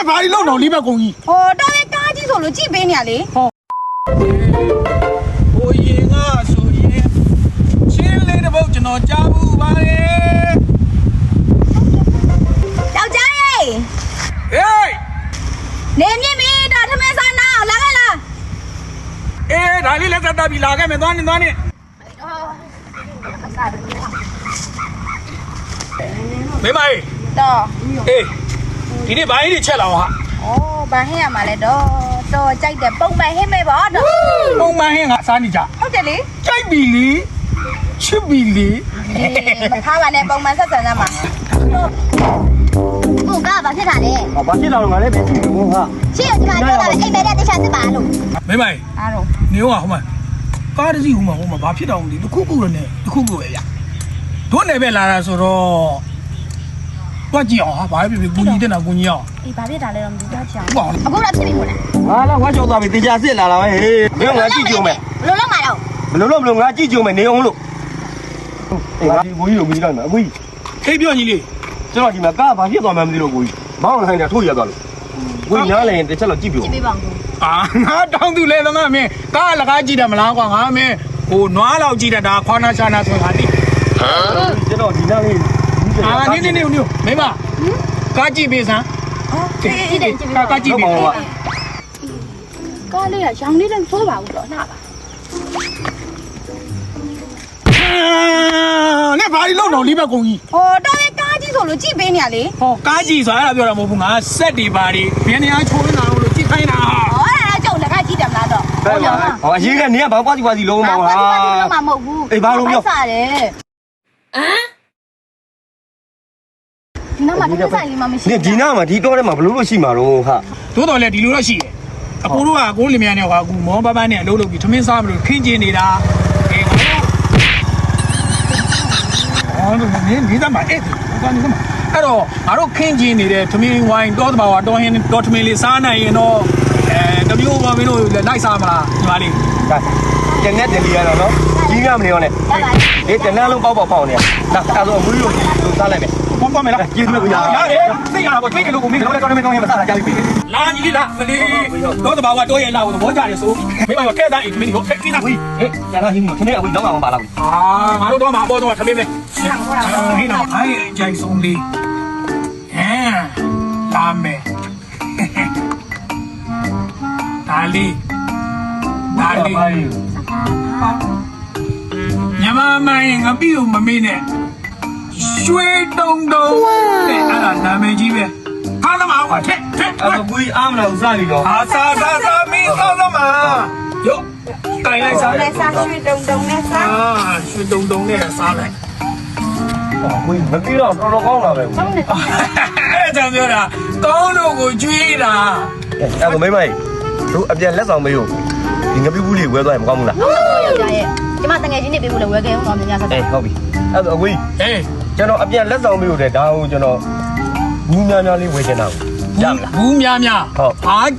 နဲ့ဘာလို့တော့လေးဘက်ကုန်ကြီးဟောတော်ရဲ့ကားကြီးဆိုလို့ကြည့်ပေးနေရလေဟိုရင်ကဆိုရင်ချင်းလေးတစ်ပုတ်ကျွန်တော်ကြားဘူးပါလေယောက်ျားရေဟေးနေမြင့်ပြီတော့ထမင်းစားနာအောင်လာခဲ့လားဒါလေးလက်သက်တာပြီးလာခဲ့မယ်သွားနေတော့မေမေတော့ဒီနေ့ဘာကြီးတွေချက်လာအောင်ဟာဘာဟင်းရမှာလဲတော့ကြိုက်တယ်ပုံမှန်ဟင်းမဲပေါ့တော့ပုံမှန်ဟင်းကစားနေကြဟုတ်တယ်လေကြိုက်ပြီလေချစ်ပြီလေမထားပါနဲ့ပုံမှန်ဆက်ဆံကြမှာကိုကဘာဖြစ်တာလဲဘာဖြစ်တော့ငါလည်းပဲကြည့်လို့ဟာရှေ့ကဒီမှာပြောတာလေအိမ်မဲတဲ့တခြားစစ်ပါလို့မေမေအားတော့နေဟိုမှာကားတစ်စီးဟိုမှာဘာဖြစ်တော့ဒီတစ်ခုရနဲ့တစ်ခုပဲရတို့နေပဲလာတာဆိုတော့တွက်ကြည့်အောင်ဟာဘာဖြစ်ဖြစ်ကိုကြီးတဲ့နာကိုကြီးအောင်ဘာဖြစ်တာလဲတော့မသိတော့ချောင်းအခုတော့ဖြစ်ပြီမို့လားဟာလာဝါချောသွားပြီတင်ချာစစ်လာဟေးမင်းငါကြည့်ကြုံမယ်ဘလို့လောက်မှာတော့ဘလို့ငါကြည့်ကြုံမယ်နေအောင်လို့ငါဒီကိုကြီးကိုမြည်လိုက်မယ်အကိုကြီးခေပြောညီလေးကျွန်တော်ဒီမှာကားဘာဖြစ်သွားမှမသိတော့ကိုကြီးဘောင်းထိုင်တာထိုးရသွားလို့ကိုကြီးနားလည်းတစ်ချက်တော့ကြည့်ပြကြည့်ပေးပါဦးငါတောင်းသူလဲသမားမင်းကားလကားကြည့်တယ်မလားကွာငါမင်းဟိုနွားလောက်ကြည့်တယ်ဒါခွာနာချာနာဆိုတာတိကျွန်တော်ဒီနားလေးနေမင်းမကားကြည့်ပေးစမ်းကားကြည့်ပေးကားလေးကရောင်လေးလည်းစိုးပါဘူးတော့လှပါနဲ့ဘာလို့တော့လေးဘက်ကုန်ကြီးဟောတော်ရဲ့ကားကြီးဆိုလို့ကြည့်ပေးနေရလေကားကြီးဆိုအဲ့ဒါပြောတာမဟုတ်ဘူးငါဆက်တွေပါတွေဘယ်နေရာချိုးနေတာလို့ကြည့်ခိုင်းတာအဲ့ဒါကြောက်လက်ကကြည့်တယ်မလားတော့ဟောအရေးကနေကဘာပွားစီလုံးမှာဟာမဟုတ်ဘူးအေးဘာလို့ပြောစားတယ်ဒီနားမှာဒီဆိုင်လေးမှမရှိဘူးဒီနားမှာဒီတော့ထဲမှာဘလို့ရှိမှာတော့ဟာသို့တော်လည်းဒီလိုတော့ရှိတယ်အကိုတို့ကကိုလင်မယားနဲ့ကအခုမောပပနဲ့အလုပ်လုပ်ပြီးထမင်းစားမလို့ခင်းကျင်နေတာဒီသားမှာအဲ့တော့ငါတို့ခင်းကျင်နေတဲ့ထမင်းဝိုင်းတော့တဘာဝတော်ဟင်းတော်ထမင်းလေးစားနိုင်ရင်တော့တမျိုးပါမင်းတို့လိုက်စားမလားညီမလေးကျန်တဲ့တယ်လီရတော့နော်ကြီးကမနေရောနဲ့ဒီတနန်းလုံးပေါက်နေဒါအဲ့တော့အမွေးလို့စားလိုက်မယ်ပေါ့မယ်လားကျေးဇူးပဲဗျာရတယ်သိရတာပေါ့တွေ့ကြလို့ကိုမင်းတို့လည်းတော်မင်းမစားတာကြားပြီလာညီလေးလားမလေးတော့တဘာဝတော်ရဲ့လာကိုသဘောကြတယ်ဆိုမိမကဲတဲ့အိမ်မင်းတို့ခက်ကိနာဟေးရတာဟင်းခင်းနေအခုတော့မှပါလားငါတို့တော့မှာပေါ်တော့ထမင်းပဲဟင်းတော့အဲ့ကြိုက်ဆုံးလေးလာမယ်ဒါလေးညမမိုင်းငါပြီးမမေးနဲ့ရွှေတုံတဲ့အဲ့ဒါနာမည်ကြီးပဲဟာသမားကထက်အဲ့တော့ကိုကြီးအားမလို့စားလိတော့စားမင်းသောသမားရုပ်တိုင်လိုက်စားနဲ့စားရွှေတုံနဲ့စားရွှေတုံနဲ့စားလိုက်ကိုကြီးမပြီးတော့တော်ကောင်းလာပဲအဲ့ကြောင့်ပြောတာကောင်းလို့ကိုကျွေးတာအဲ့တော့မိမတို့အပြန်လက်ဆောင်မေးဦးဒီငပိဘူးလေးဝဲသွားရင်မကောင်းဘူးလားဟုတ်ပါဘူးယောက်ျားရဲ့ကျမတငယ်ချင်းနေပေးဖို့လည်းဝဲခဲ့ဦးတော့များများဆက်ဆက်ဟုတ်ပြီအဲ့တော့အကိုကြီးကျွန်တော်အပြန်လက်ဆောင်မေးဦးတယ်ဒါကိုကျွန်တော်ဘူးများလေးဝဲချင်တာရမလားဘူးများ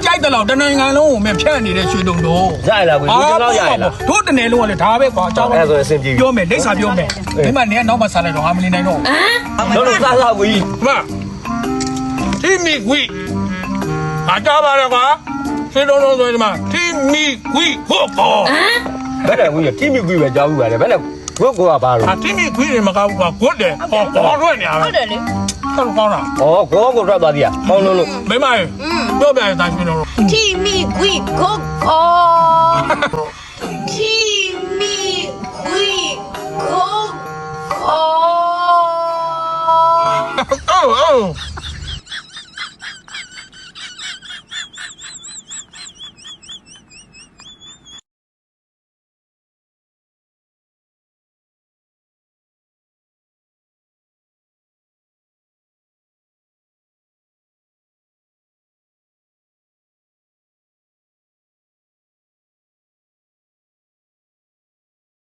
ကြိုက်တယ်လို့တနိုင်ငံလုံးကိုမဖြတ်နေတဲ့ရွှေတုံတော့ရရလားကိုကြီးကျွန်တော်ရရလားတို့တနယ်လုံးကလည်းဒါပဲကွာအကြောင်းအဲ့ဆိုအဆင်ပြေပြောမယ်လိပ်စာပြောမယ်ဒီမှာနေနောက်မှစားလိုက်တော့ငါမနေနိုင်တော့တော့စားကိုကြီးဒီမှာတီမီကွီအားကြပါရကွာရွှေတုံတော့ဆိုဒီမှာတီမီကွီဟုတ်ကောဘယ်နဲ့ကိုကြီးတီမီကွီပဲကြောက်ဘူးပါတယ်ဘယ်နဲ့ကိုကဘာလို့တီမီကွီတွေမကောက်ဘူးကွာဂွတ်တယ်ဟောကောင်းရနေရဟုတ်တယ်လေဟုတ်ကောင်းတာဩကိုထွက်သွားသေးရကောင်းလို့မိမပြောပြရတာရွှေတုံတော့တီမီကွီကိုတီမီကွီကို哦哦。